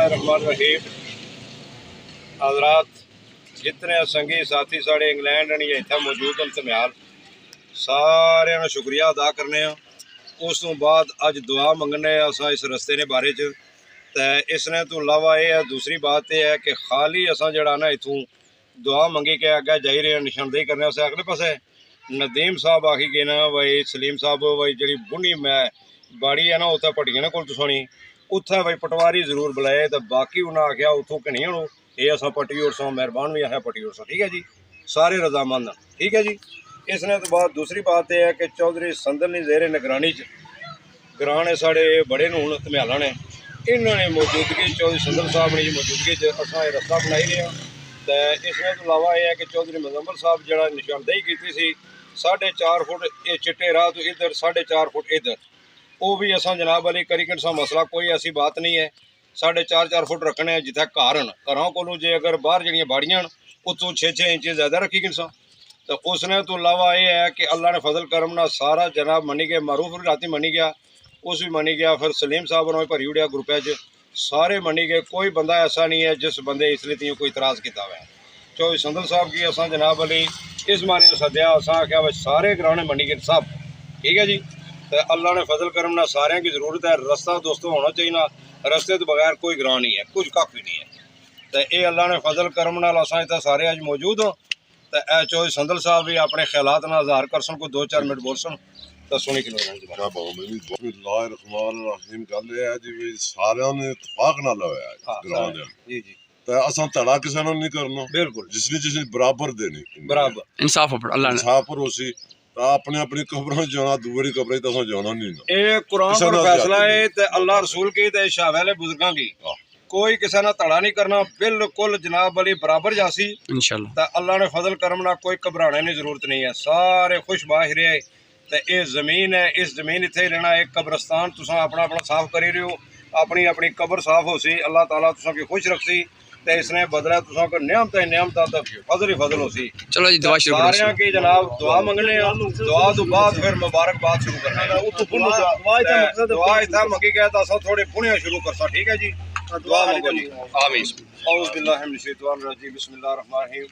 बिस्मिल्लाहिर्रहमानिर्रहीम। हज़रात जितने संगी साथी साढ़े इंग्लैंड या इतना मौजूद हैं धमियाल सारे का शुक्रिया अदा करने। उस तो बाद अज दुआ मंगने असा इस रस्ते ने बारे च इसने तो अलावा यह है दूसरी बात यह है कि खाली असा जड़ा ना इतों दुआ मंगी के अगे जाई रहे निशानदेही करने उस अगले पासे नदीम साहब आखी गए ना भाई सलीम साहब भाई जी बुढ़ी मैं बाड़ी है ना उत्थे पट्टियां ने कोल तुसानी उत्थे भाई पटवारी जरूर बुलाए तो बाकी उन्हें आख्या उतों कहीं हूँ ये असा पट्टी उड़सा मेहरबान भी असें पट्टी उड़सा। ठीक है जी, सारे रजामंद। ठीक है जी। इसने तो बाद दूसरी बात यह है कि चौधरी संदल ने जेरंगरनी ग्रां ने साढ़े बड़े हूँ धमियाला ने इन्होंने मौजूदगी चौधरी संदल साहब ने मौजूदगी असा ये रस्ता बनाई रहे हैं। तो इसने तो अलावा यह है कि चौधरी मुजम्मिल साहब जरा निशानदेही की सी 4.5 फुट ये चिट्टे राह तो इधर 4.5 फुट इधर वो भी असा जनाब अली करी सा मसला कोई ऐसी बात नहीं है। 4.5 फुट रखने जिथे घर घरों को जे अगर बाहर जड़ियाँ बाड़ियाँ उतों 6 इंच ज़्यादा रखी गई तो उसने तो अलावा यह है कि अल्लाह ने फजल करम ना सारा जनाब मनी गया मारूफ राती मनी गया उस भी मनी गया फिर सलीम साहब ने भरी उड़िया ग्रुपे च सारे मनी गए। कोई बंदा ऐसा नहीं है जिस बंदे इसलिए कोई इतराज़ किया हुआ है। चौधरी संदल साहब की असा जनाब अली इस मारी सद्या असा आख्या भाई सारे ग्राने मनी गए सब। ठीक है जी। तो अल्लाह ने फजल करम ना सारे की जरूरत है रस्ता दोस्तों होना चाहिए ना रस्ते तो बगैर कोई ग्रां नहीं है कुछ कख भी नहीं है। तो ये अल्लाह ने फजल करम नाल असा इतना सारे अज मौजूद हो तो चौधरी संदल साहब भी अपने ख्यालात ना इज़हार कर सन कोई 2-4 मिनट बोल सन तो सुनी कि गल है जी सारे ने इतफाक नाल होया जी जी असा धड़ा किसी ने नहीं करना बिल्कुल जिसने बराबर देनी बराबर इंसाफ अल्लाह इंसाफ पर होसी अपने अपनी कब्रों जाना दूसरी कब्रें तो जाना नहीं ना ये कुरान का फैसला है ते अल्लाह रसूल की ते शाह वाले बुजुर्गों की कोई किसी ना धड़ा नहीं करना बिल्कुल जनाब अली बराबर जासी इंशाअल्लाह। तो अल्लाह ने फजल करम ना कोई घबराने की जरूरत नहीं है सारे खुश बाश रहे। तो ये जमीन है इस जमीन इत्थे ही रहना एक कब्रस्तान तुसा अपना अपना साफ करी रहे हो अपनी अपनी कब्र साफ हो सी अल्लाह ताला तुसा की खुश रखसी ते इसने बदला तुसा को नियमत फजल ही फजल हो सी। चलो जी दुआ शुरू सारियां की जनाब दुआ मंगने दुआ तो बाद फिर मुबारकबाद शुरू करना दुआ इतना मंगी गया तो असा थोड़े पुण्य शुरू करसा। ठीक है जी दुआ मंगो जी आमीन औज़ु बिल्लाहि मिनश शैतानिर रजीम बिस्मिल्लाहिर रहमानिर रहीम।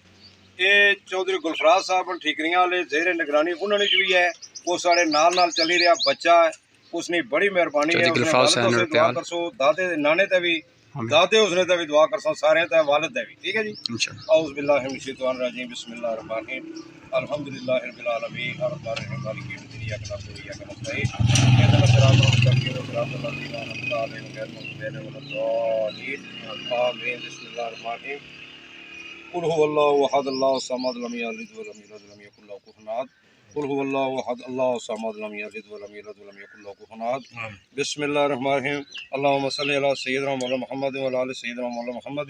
ये चौधरी गलफराज साहब ठीकरियां वाले जेरंगरनी उन्होंने भी है वो साढ़े नाल चली रहा बच्चा है उसने बड़ी मेहरबानी है दुआ करसो दादे नाने ते भी दादे उसने ते भी दुआ करसो सारे ते वालिद ते भी। ठीक है जी औज़ु बिल्लाहि मिनश शैतानिर रजीम बिस्मिल्लाहिर रहमानिर रहीम अल्हम्दुलिल्लाहि रब्बिल आलमीन अर्रहमानिर रहीम मालिकि यौमिद्दीन इय्याका नअबुदु व इय्याका नस्तईन इहदिनस सिरातल मुस्तक़ीम सिरातल लज़ीना अनअमता अलैहिम गैरिल मग़्ज़ूबि अलैहिम वलद्दालीन आमीन बिस्मिल्लाहिर रहमानिर रहीम कुल हुवल्लाहु अहद अल्लाहु समद लम यलिद व लम यूलद व लम यकुल लहु कुफुवन अहद कुल हुवल्लाहु अहद अल्लाहु समद लम यलिद व लम यूलद व लम यकुल लहु कुफुवन अहद बिस्मिल्लाहिर रहमानिर रहीम अल्लाहुम्मा सल्लि अला सय्यिदिना मौलाना मुहम्मद व अला आलि सय्यिदिना मौलाना मुहम्मद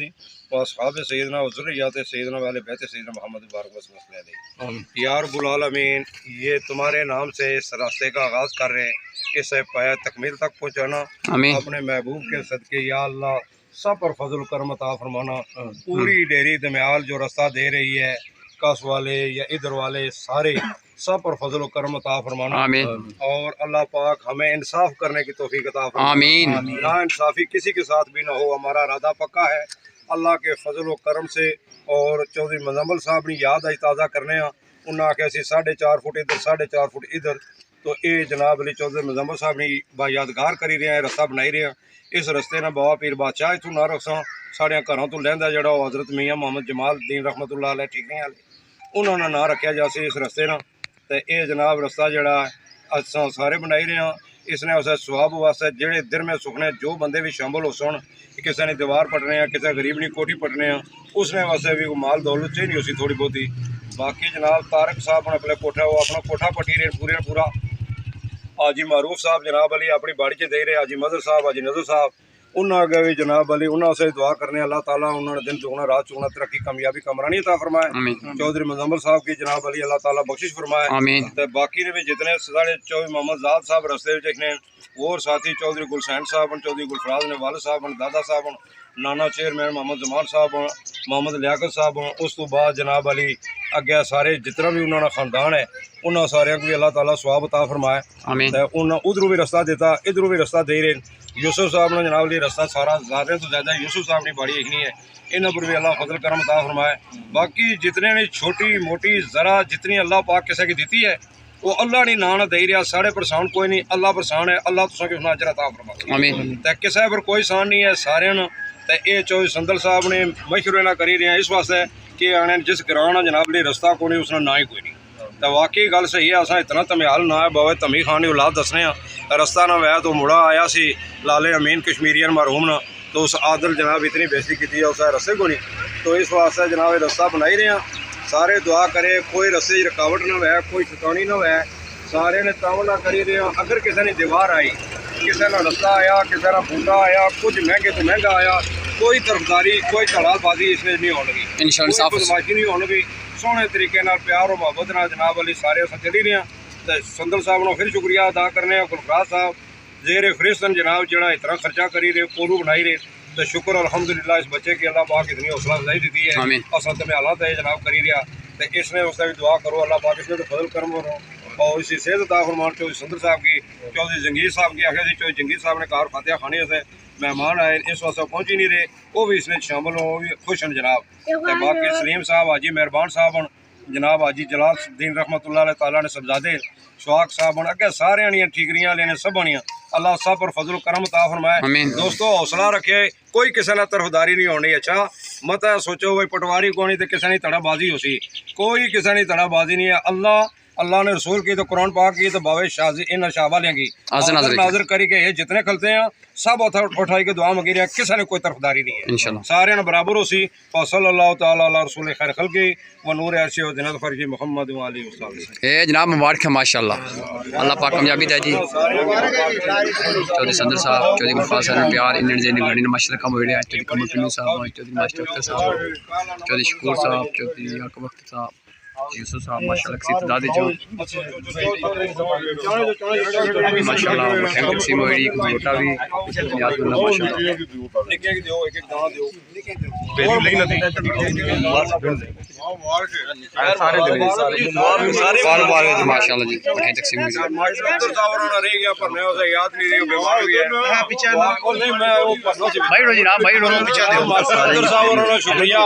व अस्हाबि सय्यिदिना व ज़ुर्रिय्याति सय्यिदिना व अहलि बैत सय्यिदिना मुहम्मद बारक वसल्लम अलैहि। या रब्बुल आलमीन ये तुम्हारे नाम से इस रास्ते का आगाज़ कर रहे हैं इसे पाया तकमील तक पहुँचाना अपने महबूब के सदके या अल्लाह सब पर फजल करम अता फरमाना। पूरी डेरी धमियाल जो रास्ता दे रही है कस वाले या इधर वाले सारे सब पर फजल करम अता फरमाना और अल्लाह पाक हमें इंसाफ करने की तौफीक अता फरमाना। ना इंसाफी किसी के साथ भी ना हो हमारा इरादा पक्का है अल्लाह के फजल करम से। और चौधरी मुजम्मिल साहब ने याद आज ताज़ा करने उन्हें आख्या 4.5 फुट इधर 4.5 फुट इधर तो ये जनाब अली चौधरी मुजम्मिल साहब ने यादगार करी रहे हैं रस्ता बनाई रहे हैं। इस रस्ते ने बाबा पीर बादशाह इतों ना रखसा साढ़िया घरों तो लहंदा जड़ा हज़रत मियाँ मोहम्मद जमाल दीन रहमतुल्लाह अलैह ठीकरियां वाले उन्होंने ना रखा जासी इस रस्ते ना। तो ये जनाब रस्ता जड़ा असा सारे बनाई रहे हैं इसने उस सवाब वास्ते जेड़े दिल में सुखने जो बंदे भी शामिल हो सन किसी ने दीवार पटने किसी गरीब ने कोठी पटने उसने वास्ते भी माल दौलत चाहिए नहीं उसी थोड़ी बहुती। बाकी जनाब तारक साहब अपने कोठा वो अपना कोठा पटी रहे पूरे पूरा। हाजी मारूफ साहब जनाब अली अपनी बाड़ी च दे रहे हाजी मदर साहब हाजी नजर साहब उन्होंने अगे भी जनाब अली उन्होंने से दुआ करने अल्लाह ताला उन्होंने दिन चुगना रात चुगना तरक्की कामयाबी कमरानी अता फरमाए। चौधरी मुजम्मिल साहब की जनाब अली अल्लाह ताला बख्शिश फरमाए। तो बाकी ने भी जितने साढ़े चौधरी मोहम्मद जाद साहब रस्ते ने और साथी चौधरी गुलसैन साहब चौधरी गलफराज ने वालिद साहब दादा साहब नाना चेयरमैन मोहम्मद जमान साहब मोहम्मद लियाकत साहब उस तो बाद जनाब अली अगे सारे जितना भी उन्होंने खानदान है उन्होंने सारे को भी अल्लाह ताला सवाब अता फरमाए तो उन्हें उधरों भी रस्ता देता इधरों भी रस्ता दे रहे यूसुफ साहब ने जनाब अली रस्ता सारा ज़्यादा तो ज़्यादा यूसुफ साहब ने बाड़ी यही है इन्हों पर भी अल्लाह फजल करम अता फरमाए। बाकी जितने ने छोटी मोटी ज़रा जितनी अल्लाह पाक किसी की दी है वो अल्लाह ने ना दे रहा साढ़े परेशान कोई नहीं अल्लाह परेशान है अल्लाह तुसा कि अजर अता फरमाए तो किसी पर कोई सान नहीं है सारे तो ये चौधरी संदल साहब ने मशवरे ना करी रहे हैं इस वास्ते कि आने जिस ग्रां जनाब लिए रस्ता को नहीं उसने ना ही कोई नहीं तो वाकई गल सही है असा इतना धमियाल ना है बाबा धमी खान की औलाद दसने रस्ता ना वै तो मुड़ा आया सी लाले अमीन कश्मीरियन मरहूम न तो उस आदल जनाब इतनी बेइज्जती की है उस रस्ते को नहीं तो इस वास्ते जनाब रस्ता बनाई रहे हैं सारे दुआ करे कोई रस्ते रुकावट ना वै कोई शैतानी ना वै सारे ने तावना करी रहे हैं अगर किसी ने दीवार आई किसी ना रस्ता आया किसी ना बूटा आया कुछ महंगे तो महंगा आया कोई तरफदारी कोई धड़ालबाजी इसमें नहीं होगी बदमाशी नहीं होगी सोहने तरीके प्यार और मोहब्बत नाल जनाब अली सारे अस चली रहे हैं तो संदल साहब को फिर शुक्रिया अदा करने गलफराज साहब जेर फरिश्तन जनाब जरा इतना खर्चा करी रहे कोरू बनाई रहे तो शुक्र अल्हम्दुलिल्लाह इस बच्चे की अल्लाह पाक इतनी हौसला अफजाई दी है असल तो हालात है जनाब करी रहा तो इसने उसका भी दुआ करो अल्लाह पाक इसमें तो फजल करम और इसी सेहत अता फरमान चौधरी संदल साहब की चौधरी जंगीर साहब की आखिर चौधरी जंगीर साहब ने कार फातिहा खाने से मेहमान आए इस वास्ते पहुँच ही नहीं रहे वो भी इसमें शामिल हो वो भी खुश हैं जनाब तो बाकी सलीम साहब हाजी मेहरबान साहब जनाब हाजी जलालुद्दीन रहमतुल्लाह तआला ने सबजादे शौक साहब अगे सारे ठीकरियां लेने सब अल्लाह सब पर फजल करम अता फरमाए। दोस्तों हौसला रखे कोई किसी ने तरफदारी नहीं होनी अच्छा मत सोचो भाई पटवारी को नहीं तो किसी ने तड़ाबाजी हो सी कोई किसी ने तड़ाबाजी नहीं है अल्लाह ने रसूल की तो कुरान पाक की तो बावे शाजी इन शाह वाले की नाजर करी के ये जितने खलते हैं सब उठाई के दुआ मंगी रहे हैं किसी ने कोई तरफदारी नहीं है सारे ने बराबर हो सी सल्लल्लाहु तआला अला रसूल खैर खल्क़ी व नूर अर्श व जन्नत फरजी मोहम्मद व आलिहि वसल्लम। ए जनाब मुबारक है माशाल्लाह अल्लाह पाक कामयाबी दे जी। चौधरी संदल साहब चौधरी गलफराज साहब प्यार इन ज़ेरनगरानी ने माशाल्लाह कम होड़े चौधरी कमर पिन्नू साहब चौधरी मास्टर अख्तर साहब चौधरी शकूर साहब चौधरी याकूब अख्तर साहब यूसुफ साहब माशाल्लाह किसी दादे जो माशाल्लाह मठन तकसीम होई एक मोटा भी याद करना माशाल्लाह निके के दियो एक एक दाना दियो पहली नहीं नदी सारे माशाल्लाह जी मठन तकसीम हुई मास्टर साहब ने रह गया पर मैं उसे याद नहीं रही बीमार हो गया हां पीछे नहीं मैं वो पढ़ना से भाई जनाब भाई पीछे दियो मास्टर साहब ने शुक्रिया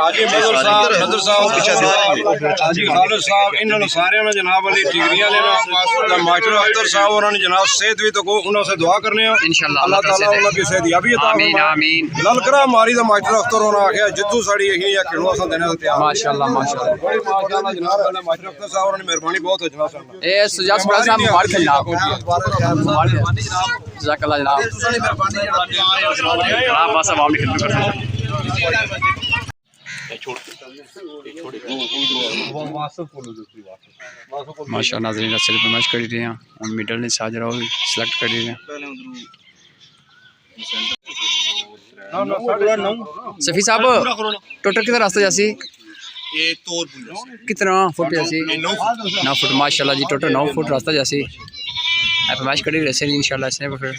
हाजी मदर साहब पीछे दियो हाजी खालिद साहब इन्होंने सारे ने जनाब अली डिग्रियां लेना मास्टर अख्तर साहब उन्होंने जनाब सेहत भी तो उन्होंने दुआ करने इंशाअल्लाह अल्लाह ताला उनकी सेहत भी अता आमीन आमीन ललकरा मारी दा मास्टर अख्तर होना आखिया जिद्दू साड़ी यही या किनो असा देने से तैयार माशाल्लाह माशाल्लाह जनाब मास्टर अख्तर साहब ने मेहरबानी बहुत है जनाब ए सुजास साहब मुबारक जनाब जज़ाकल्लाह जनाब आप बस आवाम की खिदमत करते माशा नाज़रीन रस्ते पे मैच करी रहे हैं और मिडल ने साजरा सिलेक्ट करी रहे हैं सफ़ी साहब टोटल कितना रास्ता जैसी कितना फुट जैसी 9 फुट माशाल्लाह जी टोटल 9 फुट रास्ता जैसी आप मैच करी रहे हैं इंशाल्लाह इसने फिर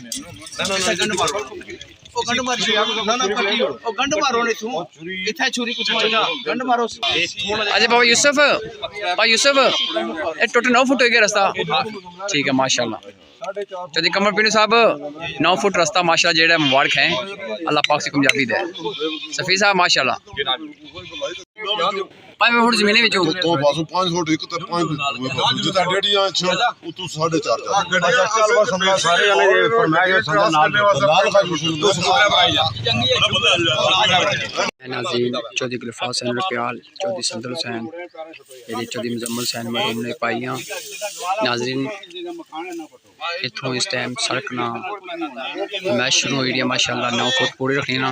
अच्छा बाबा यूसुफ टोटल 9 फुट हो गया रास्ता ठीक है माशाल्लाह चौधरी कमर पिन्नू साहब 9 फुट रास्ता माशाल्लाह जेड़ा मुबारक है अल्लाह पाक से कामयाबी दे सफ़ी साहब माशाल्लाह 5 फुट जमीन विचों तो पासों 5 फुट एक ते 5 जिता डेढ़ियां 6 उतो 4.5 चल बस हम सारे वाले फरमाया नाल का तो सुबह बनाई जा नाज़रीन चौधरी गलफराज हुसैन रोपील चौधरी संदल हुसैन ये चौधरी मुजम्मल हुसैन मरहूम ने पाइयां नाज़रीन इथों इस टाइम सड़क ना मैच शुरू हो रही है माशाल्लाह 9 फुट पूरी रखनी ना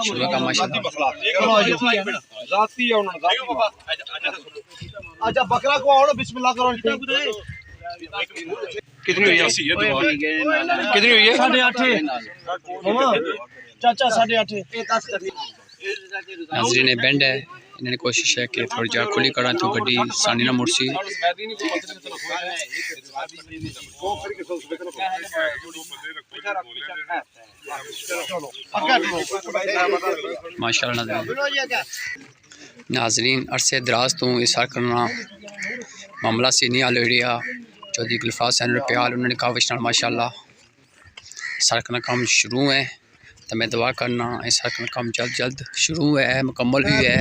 शुरू का माशाल्लाह अच्छा बकरा को आओ बिस्मिल्लाह करो कितनी हुई है कितनी हुई है 8.5 चाचा 8.5 नाज़रीन बेंड है इन्होंने कोशिश है कि थोड़ी जगह खुली करा तो गड्डी सानी ना मुड़सी। माशाल्लाह नाजरीन अरसे दराज तो इसार करना मामला सी नहीं हाल एरिया चौधरी गलफराज हुसैन रूपील उन्होंने कहा विशनाल माशाल्लाह इसार करना काम शुरू है। तो मैं दुआ करना इसार करना काम जल्द जल्द शुरू है मुकम्मल भी है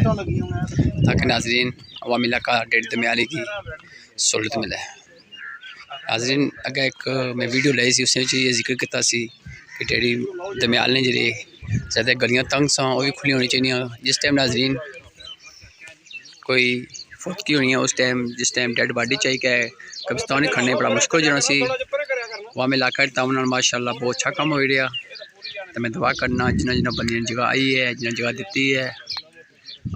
ताकि नाजरीन अवामी इलाका डेढ़ दमियाली की सहूलत मिले। नाजरीन अगर एक मैं वीडियो लाई सी उसने ये जिक्र किया सी कि डेढ़ी दमियाल ने जी ज़्यादा गलियाँ तंग सा वो भी खुली होनी चाहिए। जिस टाइम नाजरीन कोई फुटकी होनी है उस टाइम जिस टाइम डेड बॉडी चाहिए कब्रिस्तान खड़ने बड़ा मुश्किल जाना सी वहाँ में इलाका तावन माशाल्लाह बहुत अच्छा काम हो रहा। तो मैं दुआ करना जिन्हें जिन्हें बंदी जगह आई है जिन्हें जगह दी है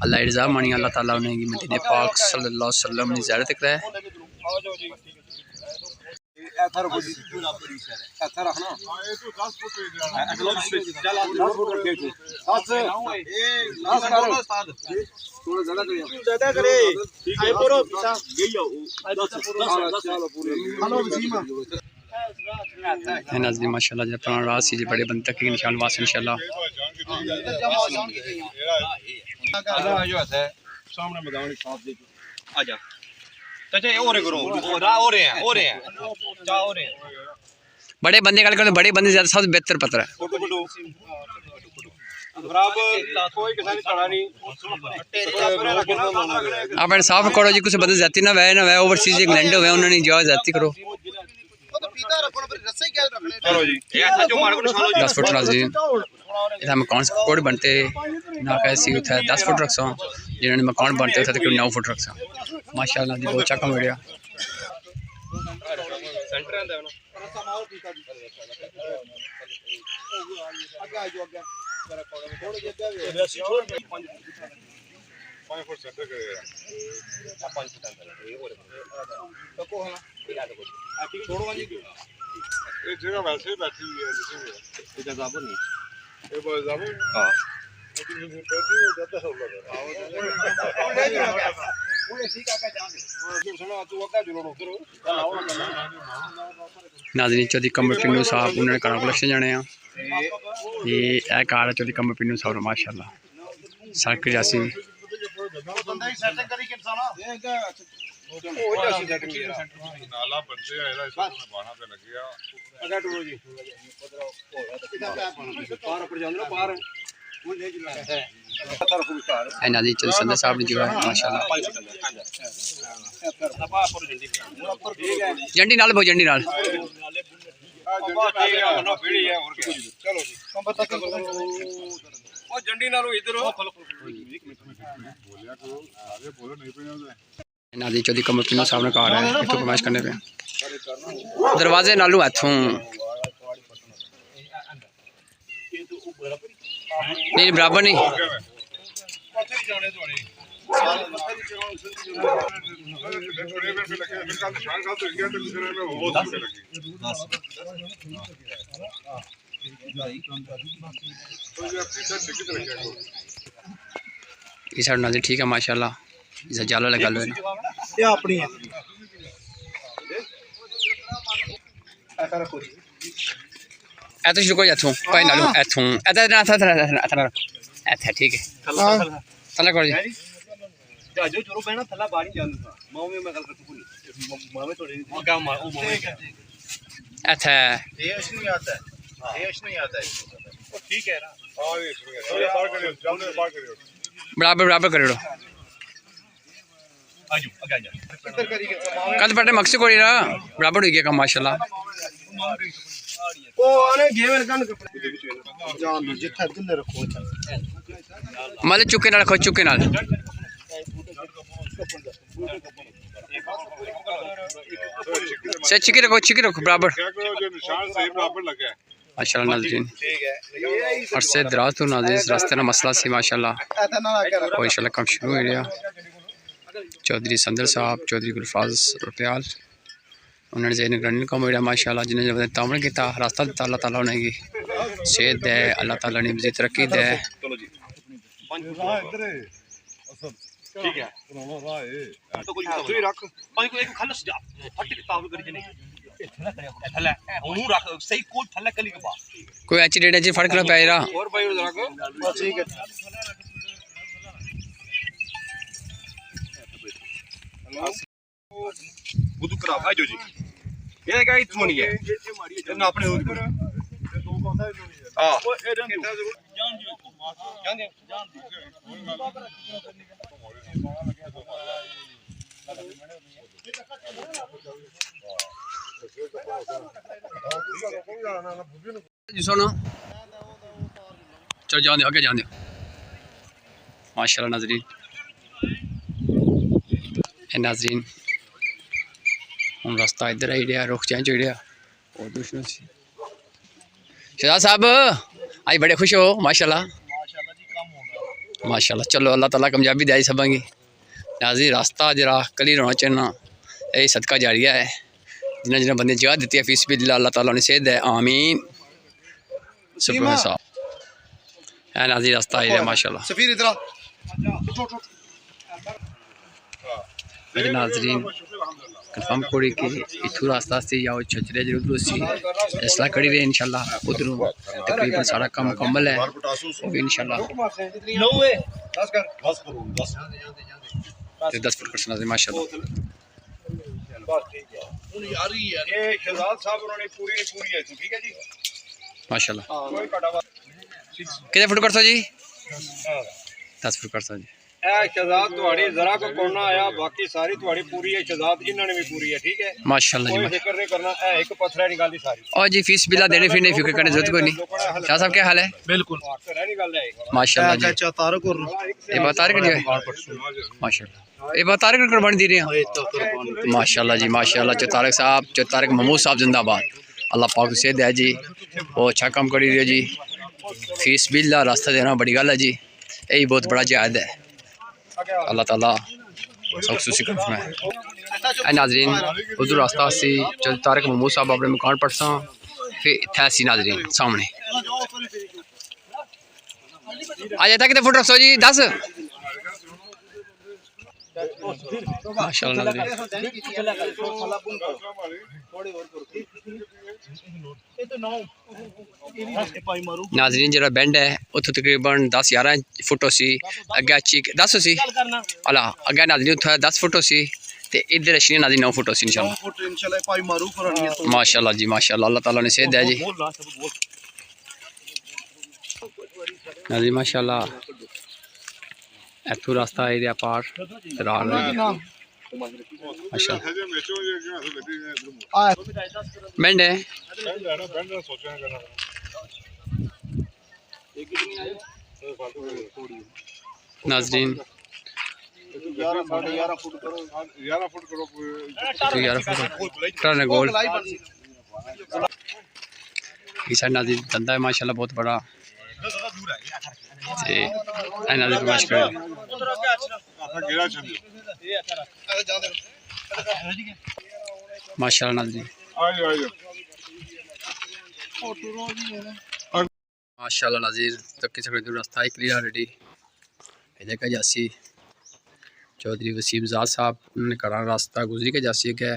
अल्लाह इल्ज़ाम मानी अल्लाह ताला उन्हें मदीने पाक सल्लल्लाहु अलैहि वसल्लम की ज़ियारत कराए। नाज़रीन माशाल्लाह जब पुराना राज सी बड़े बंद तक निशान वास इंशाल्लाह सामने मैदान साफ दे आजा बड़े बंदे गल कर बड़े बंदे ज्यादा सबसे बेहतर पत्र है। आप इंसाफ करो जी कुछ बंदे जाती ना वह ओवरसीज इंग्लैंड हुए उन्होंने जो जाती करो 10 फुट नाज़रीन इधर मकान कोड बनते ना कैसी उठा 10 फुट रख सो जिन्होंने मकान बनते उठा तो 9 फुट रख सो माशाल्लाह जी बहुत अच्छा काम हो रहा। जगह वैसे ही बैठी हुई है नाज़रीन चौधरी कमर पिन्नू साहब उन्होंने करा कलेक्शन जाने ये कार है चौधरी कमर पिन्नू साहब माशाल्लाह सड़क जैसी संदल साहब ने जो है माशाल्लाह जंडी नाल बहुत जंडी नाल नाज़रीन चौधरी कमर पिन्नू साहब ने कहा है इतों कमाश करने पे दरवाजे नालू इथों नहीं बराबर नहीं ये साइड नाज़रीन ठीक है माशाल्लाह इसे जाला लगा लो ना ये अपनी है ऐसे शुरू कर जाता हूँ कोई ना लूँ ऐसे हूँ ऐसे ना ऐसे ठीक है थला कर जी जो चोरो पहना थला बारी जानता था माँ में मैं गल करता हूँ माँ में थोड़ी क्या माँ वो माँ ऐसे ये नहीं आता है ये नहीं आता है ठीक है ना और ये बार करियो जल्दी बार करियो बराबर बराबर करो आजू आगे जा कल पटे मक्सी कोई ना बराबर हो गया काम माशाल्लाह ओ अरे गेवर कन जान जिथे दिल रखो माले चुके नाल रखो चुके नाल से चिकी रखो बराबर निशान सही बराबर लगा है माशाल्लाह नाज़रीन अरसे दराज तो नाज़रीन रास्ते ना मसला सी माशाल्लाह और इंशाल्लाह काम शुरू हो गया। चौधरी صندل साहब चौधरी गलफराज रूपील उन्होंने زیرنگرانی काम हो माशाल्लाह जिन्हें जब तामन किया रास्ता दिता अल्लाह ताला उन्हें सेहत दे अल्लाह ताला ने मज़ीद तरक्की दे। ठीक है तो कोई दूसरी रख कोई एक खलस जा फट किताब करी नहीं थल्ले ओनू रख सही कोई थल्ले कली के बा कोई अच्छी डेट अच्छी फर्क ना पैरा और भाई उधर रख ठीक है बुदू करा भाई जो जी ये क्या इतनी है ये ना अपने हां जान दे जी सुनो चल जान दे आगे जान दे माशाल्लाह नाज़रीन नाज़रीन हम रास्ता इधर आई रहा रुख चेंज हो रहा और दूसरों से शहजाद साहब आज बड़े खुश हो माशाल्लाह माशाल्लाह चलो अल्लाह ताला कामयाबी दे सबंगी नाज़रीन रास्ता जरा क्लियर होना चाहिए यही सदका जारिया है जिन्हें जिन्हें बंदे जगह दी है फीस भी अल्लाह ताला ने सेहत है आमीन सुभान साहब है नाज़रीन रास्ता आई रहा माशाल्लाह सफीर इधर नाज़रीन कंफर्म कोड़ी के इथू रास्ता से या छचरे जरूर सी फैसला करी रहे इंशाल्लाह उधरों तकरीबन सारा काम मुकम्मल है वो भी इंशाल्लाह 10 फुट करना है माशाल्लाह ये शहजाद साहब उन्होंने पूरी है ठीक है जी माशाल्लाह कितने फुट करता जी 10 फुट करता जी शहजाद तुम्हारी जरा को कोना आया बाकी सारी तुम्हारी पूरी है शहजाद इन्होंने भी पूरी है ठीक है माशाल्लाह जी कोई फिक्र नहीं करना है एक पत्थर निकाली सारी और जी फीस बिला देने फिर नहीं फिक्र करने जरूरत कोई नहीं शाह साहब क्या हाल है बिल्कुल माशाल्लाह जी ये बता रहे हैं माशाल्लाह ये बता रहे कर बन दी रहे हैं माशाल्लाह जी माशाल्लाह जो तारक महमूद साहब जिंदाबाद अल्लाह पाक से दे जी वो अच्छा काम करी रही है जी फीस बिला रास्ता देना बड़ी गल है जी यही बहुत बड़ा जहाद है अल्लाह ताला सब खुशी करना है नाज़रीन उधर रास्ता सी चल तारक महमूद साहब अपने मकान पर सा फिर इतना सी नाज़रीन सामने आ जाता कितने फुट रखो जी 10 माशाल्लाह नाज़रीन जरा बेंड है उतो तकरीबन 10-11 फुट सी अगे अच्छी 10 सी अला अगे नाज़रीन उतो 10 फुट सी ते इधर अच्छी नाज़रीन 9 फुट सी इंशाल्लाह माशाल्लाह जी माशाल्लाह अल्लाह ताला ने सेहत दे जी नाज़रीन माशाल्लाह इथू रास्ता एरिया पार अच्छा बेंड है नाज़रीन 11 फुट टर्न गोल इस साइड नाज़रीन धंधा है माशाल्लाह बहुत बड़ा माशाल्लाह नाज़रीन माशाल्लाह नाज़रीन तक के सकते रास्ता क्लियर रेडी इधर का जासी चौधरी वसीम ज़ाद साहब उन्होंने करा रास्ता गुजरी के जासी है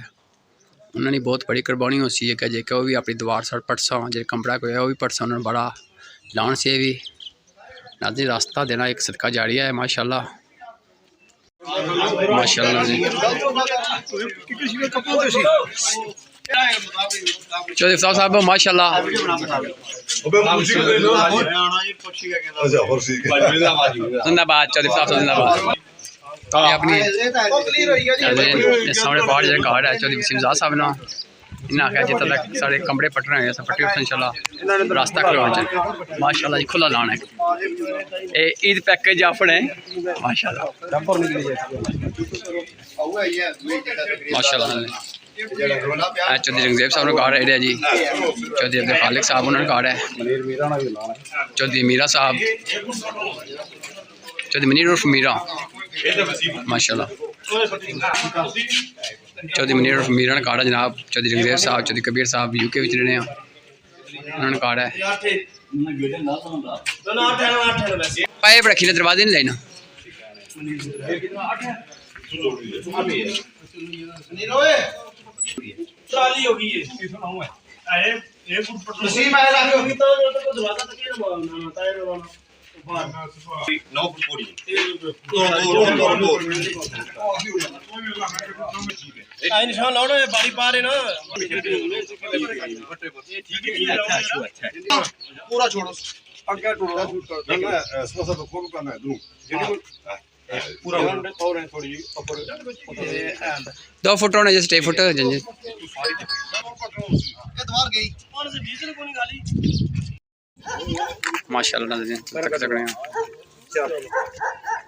उन्होंने बहुत बड़ी कुर्बानी हो सी है कि जेका वो भी अपनी दीवार सर पटसा जो कमरा को है वो भी पटसा उन्होंने बड़ा लान से भी नाज़रीन रास्ता देना एक सदका जारिया है माशाल्लाह माशाल्लाह चौधरी साहब माशाल्लाह जिंदाबाद चौधरी साहब जिंदाबाद अपनी सामने पहाड़ जो घर है चौधरी वसीम ज़ाद साहब ना इन्हें आख्या जितना तक सारे कमरे पटने हैं पट्टी उठे इंशाल्लाह रास्ता करवाना चाहिए माशाल्लाह जी खुला लाना है ईद पैकेज अपने माशाल्लाह माशाल्लाह चौधरी रंगजेब साहब ने घर है जी चौधरी अब्दुल खालिक साहब उन्होंने घर है चौधरी मीरा साहब चौधरी मनीर उर्फ मीरा माशाल्लाह चौधरी मनीर उर्फ मीरा ने घर है जनाब चौधरी रंगजेब साहब चौधरी कबीर साहब यूके में रहने उन्होंने घर है पाइप रखी ने दरवाजे नहीं लेना पूरा छोड़ो अगे टूटा पूरा और थोड़ी ऊपर 2 फुट होने जस्ट 1 फुट जंजे माशाल्लाह नाज़रीन तक सकने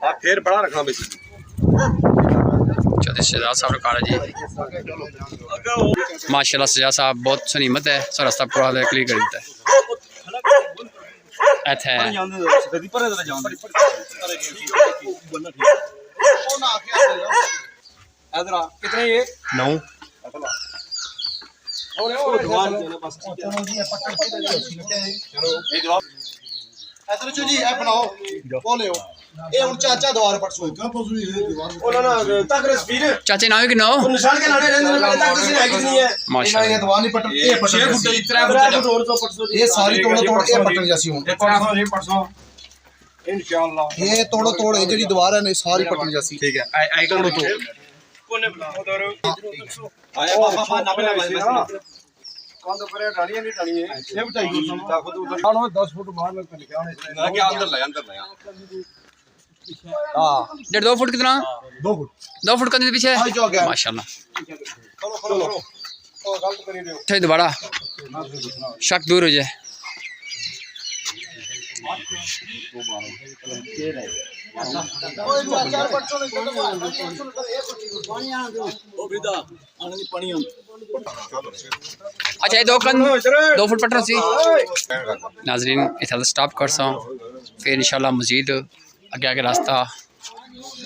आप फिर बड़ा रखना बेसी चौधरी शहजाद साहब काला जी माशाल्लाह शहजाद साहब बहुत सोहनी हिम्मत है सो रास्ता पूरा क्लियर कर देता है अच्छा कितने ये 9 चाचे नाम कि नो ये तोड़ो तोड़ है जी दीवार है सारी पटनी जैसी ठीक है आई तोड़ो तो आया पापा नापे लगा कौन पर डालियां नहीं डाली है ये बताइए ताकत 10 फुट बाहर लग निकल ना कि अंदर ले हां 2 फुट कितना 2 फुट 2 फुट का पीछे माशाल्लाह चलो तो गलत करी रहे हो थे दोबारा शक दूर हो जाए अच्छा ये 2 फुट पटना सी नाजरीन इतना स्टॉप कर सा फिर इंशाल्लाह मजीद आगे आगे रास्ता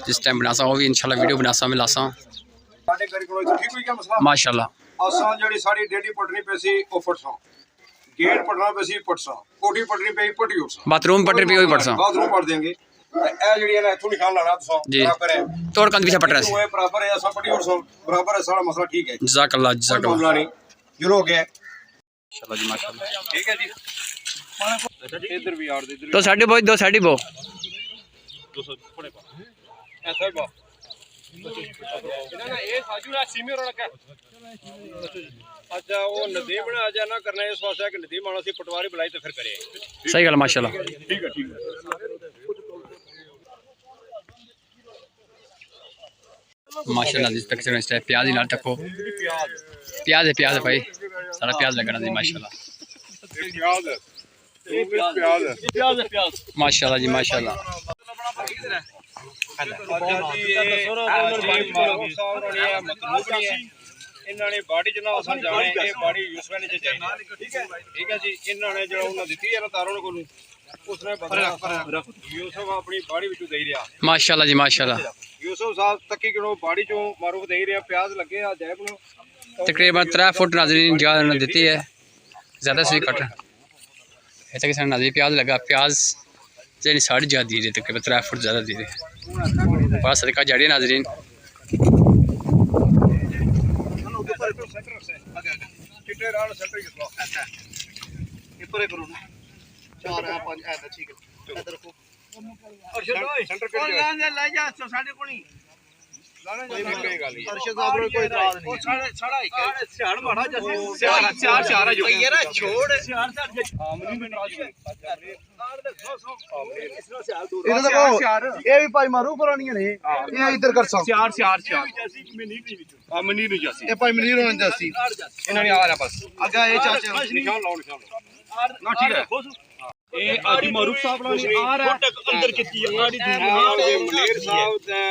जिस टाइम बना सा वो भी इंशाल्लाह वीडियो बना सा मिला सा माशाल्लाह असां जेडी साडी डेडी पटनी पैसी ओ फटसा गेट पटना पैसी पटसा कोठी पटनी पे पटी उसा बाथरूम पटरी पे वही पटसा बाथरूम पट देंगे ए जेडी है ना इथों निकाल लाना तुसा बराबर है तोड़ कंद पीछे पटरा वो बराबर है असां पटी उसा बराबर है सारा मसला ठीक है जज़ाकल्लाह मामला नहीं यूरो हो गया माशाल्लाह जी माशाल्लाह ठीक है जी इधर भी यार इधर तो साढ़े बहुत 2 साढ़े बहुत 200 थोड़े पा ऐसा ही बा ना ये साजू ना सीमे रोड का अच्छा वो नदीम ने आज ना करना इस वास्ते कि नदीम आना सी पटवारी बुलाई तो फिर करे सही गल माशाल्लाह ठीक है माशाल्लाह जिस तक से प्याज ही ना टको प्याज है भाई सारा प्याज लगना जी माशाल्लाह माशाल्लाह जी माशाल्लाह इन्होंने बाड़ी च ना असां जाने ये बाड़ी यूसुफ ने चाहिए ठीक है जी इन्होंने जो उन्होंने दी है ना तारों को उसने यूसुफ अपनी बाड़ी विचों दे रहा माशाल्लाह जी माशाल्लाह यूसुफ साहब तकी किलो बाड़ी चों मारूफ दे रहा प्याज लगे आ जैब नु तकरीबन 3 फुट नाज़रीन जगह उन्होंने दी है ज़्यादा से कट ऐसा किसी नाज़रीन प्याज लगा प्याज यानी 60 ज़्यादा दी रही तकरीबन 3 फुट ज़्यादा दी रही बड़ा सदका जारी है नाज़रीन ये भी भाई मारू पुरानी ने ये इधर कर सा चार ये भाई मनीर होने जैसी इन्होंने आ रहा बस आगे ये चाचा निशान लाओ ना ठीक है ये आदि मारूफ साहब ने आ रहा अंदर कितनी आड़ी मनेर साहब दा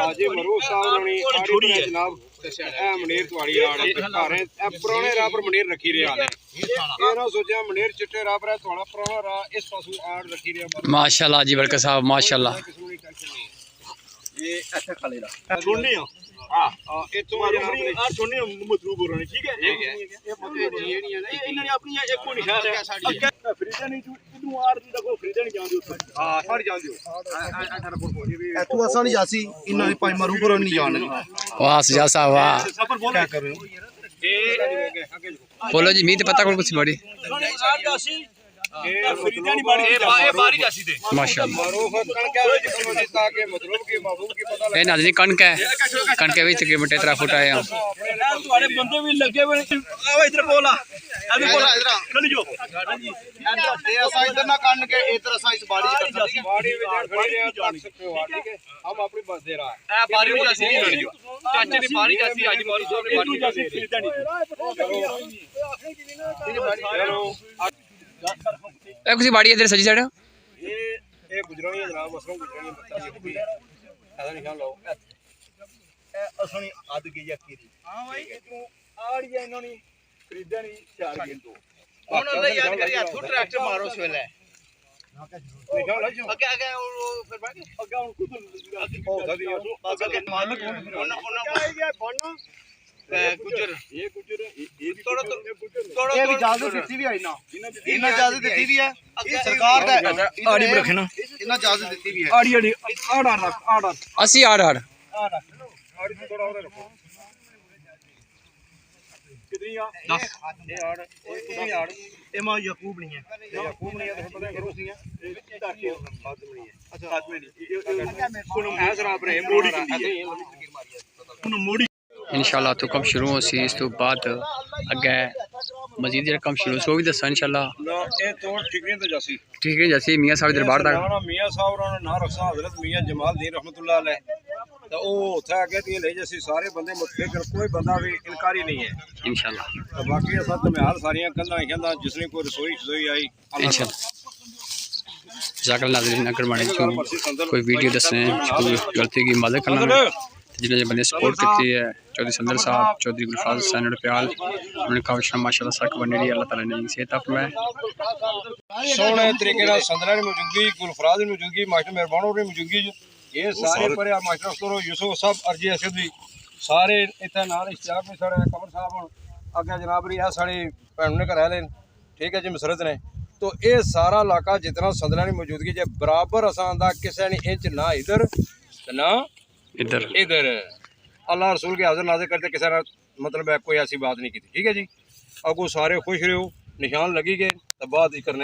आजी मारूफ साहब ने आड़ी जनाब ए मनेर तुम्हारी आड़ घर है ए पुराने राह पर मनेर रखी रहे आले ये ना सोचा मनेर चिट्टे राह पर थोड़ा पुराना राह इस पासों आड़ रखी रहे माशाल्लाह जी बरकत साहब माशाल्लाह ये ऐसा खाली दा छोड़नी है हां ये तो आ छोड़नी मतलूब हो रही ठीक है ये मतलब ये नहीं है ना इन्होंने अपनी एक को निशान है फ्रीजर नहीं ਹਾਂ ਸਾਰੀ ਜਾਂਦੇ ਹੋ ਇੱਥੋਂ ਅਸਾਂ ਨਹੀਂ ਜਾਸੀ ਇਹਨਾਂ ਦੀ ਭਾਈ ਮਾਰੂ ਪਰ ਨਹੀਂ ਜਾਣ वाह सजा साहब वाह ਸਫਰ ਬੋਲ ਕਰ ਰਹੇ ਹੋ बोलो जी मीत पता कोल कुछ बड़ी माशाअल्लाह ए नाज़रीन कणक है कणक भी तकरीबन 13 फुट आए हैं ਤੁਹਾਡੇ ਬੰਦੇ ਵੀ ਲੱਗੇ ਹੋਏ ਨੇ ਆਵੇ ਇਧਰ ਬੋਲਾ ਐਵੇਂ ਬੋਲਾ ਖੜੀ ਜੋ ਇਹ ਅਸਾਂ ਇਧਰ ਨਾ ਕੰਨ ਕੇ ਇਧਰ ਅਸਾਂ ਇਸ ਬਾੜੀ ਚ ਕਰ ਸਕਦੇ बाड़ी में खड़े हैं तक सकते हो ठीक है हम अपनी बस दे रहा है ਐ ਬਾਰੀ ਨੂੰ ਅਸੀਂ ਨਹੀਂ ਲੜੀ ਚਾਚੇ ਦੀ ਬਾਰੀ ਅਸੀਂ ਅੱਜ ਮਾਰੂ ਸਾਹਿਬ ਨੇ ਬਾਰੀ ਅਸੀਂ ਖਰੀਦਾ ਨਹੀਂ ए कुछ बाड़ी इधर सजी साइड ये गुजरानी है जनाब मसरूम गुजरानी पत्ता नहीं कोई ऐसा निशान लाओ ਅਸਣੀ ਅੱਧ ਗਈ ਆ ਕੀਰੀ ਹਾਂ ਭਾਈ ਇਧਰੋਂ ਆੜੀਆਂ ਇਹਨਾਂ ਨੇ ਖਰੀਦਿਆ ਨਹੀਂ 4 ਕਿੰਟੋ ਹੁਣ ਉਹਦਾ ਯਾਦ ਕਰੀ ਹੱਥੋਂ ਟਰੈਕਟਰ ਮਾਰੋ ਉਸ ਵੇਲੇ निशान ला जो ਅੱਗੇ ਅੱਗੇ ਉਹ ਫਿਰ ਬਾਕੀ ਅੱਗੇ ਹੁਣ ਖੁਦ ਅੱਗੇ ਮਾਲਕ ਉਹਨਾਂ ਗਿਆ ਬਣ ਗੁਜਰ ਇਹ ਗੁਜਰ ਇਹ ਥੋੜਾ ਇਹ ਵੀ ਇਜਾਜ਼ਤ ਦਿੱਤੀ ਵੀ ਆਈ ਨਾ ਇਹਨਾਂ ਇਜਾਜ਼ਤ ਦਿੱਤੀ ਵੀ ਹੈ ਸਰਕਾਰ ਦਾ ਆੜੀ ਰੱਖੇ ਨਾ ਇਹਨਾਂ ਇਜਾਜ਼ਤ ਦਿੱਤੀ ਵੀ ਹੈ ਆੜੀ ਆੜੀ ਆੜ ਰੱਖ ਆੜ 80 आड़ आड़ आड़ी से थोड़ा और रखो कितनी आ 10 ये आड़ कितनी आड़ ਇਹ ਮਾ ਯਕੂਬ ਨਹੀਂ ਹੈ याकूब नहीं है तो पता है करो नहीं है ताकि खात्म नहीं है अच्छा साथ में नहीं कोन है जरा पर मोड़ी की है कोन मोड़ी इंशाल्लाह तो कब शुरू हो सी इस तो बाद अगे मजीद जरा कम शुरू सो भी दसा इंशाल्लाह ना ये तोड़ ठीक नहीं तो जासी ठीक है जैसे मियां साहब दरबार तक ना मियां साहब और ना रखसा हजरत मियां जमाल दीन रहमतुल्लाह अलैह तो वो उठा के ती ले जैसी सारे बंदे मुतफिक कोई बंदा भी इनकारी नहीं है इंशाल्लाह तो बाकी असा धमियाल सारियां कंधा कहंदा जिसने कोई रसोई आई इंशाल्लाह जाकर नाज़रीन अगर बने जो कोई वीडियो दसने कोई गलती की मदद करना जिन्होंने बंदे सपोर्ट की है चौधरी संदल साहब चौधरी गलफराज हुसैन रोपील उन्होंने काविशा माशाल्लाह सक बनी रही अल्लाह ताला ने सेहत फरमाए सोहने तरीके नाल संदल दी मौजूदगी गलफराज दी मौजूदगी मास्टर मेहरबान होर दी मौजूदगी ये सारे पर मास्टर अफसर यूसुफ साहब अर्जी असद भी सारे इत्थे नाल इश्तियाक भी सारे कमर साहब अगे जनाब री आ साड़ी भैन ने घर लेन ठीक है जी मसरत ने तो ये सारा इलाका जितना संदल दी मौजूदगी जे बराबर असां दा किसी ने इंच ना इधर ना इधर इधर अल्लाह रसूल के हाजिर नाजिर करते किसी ने मतलब है कोई ऐसी बात नहीं की ठीक है जी अगो सारे खुश रहो निशान लगी गए तो बात ही करने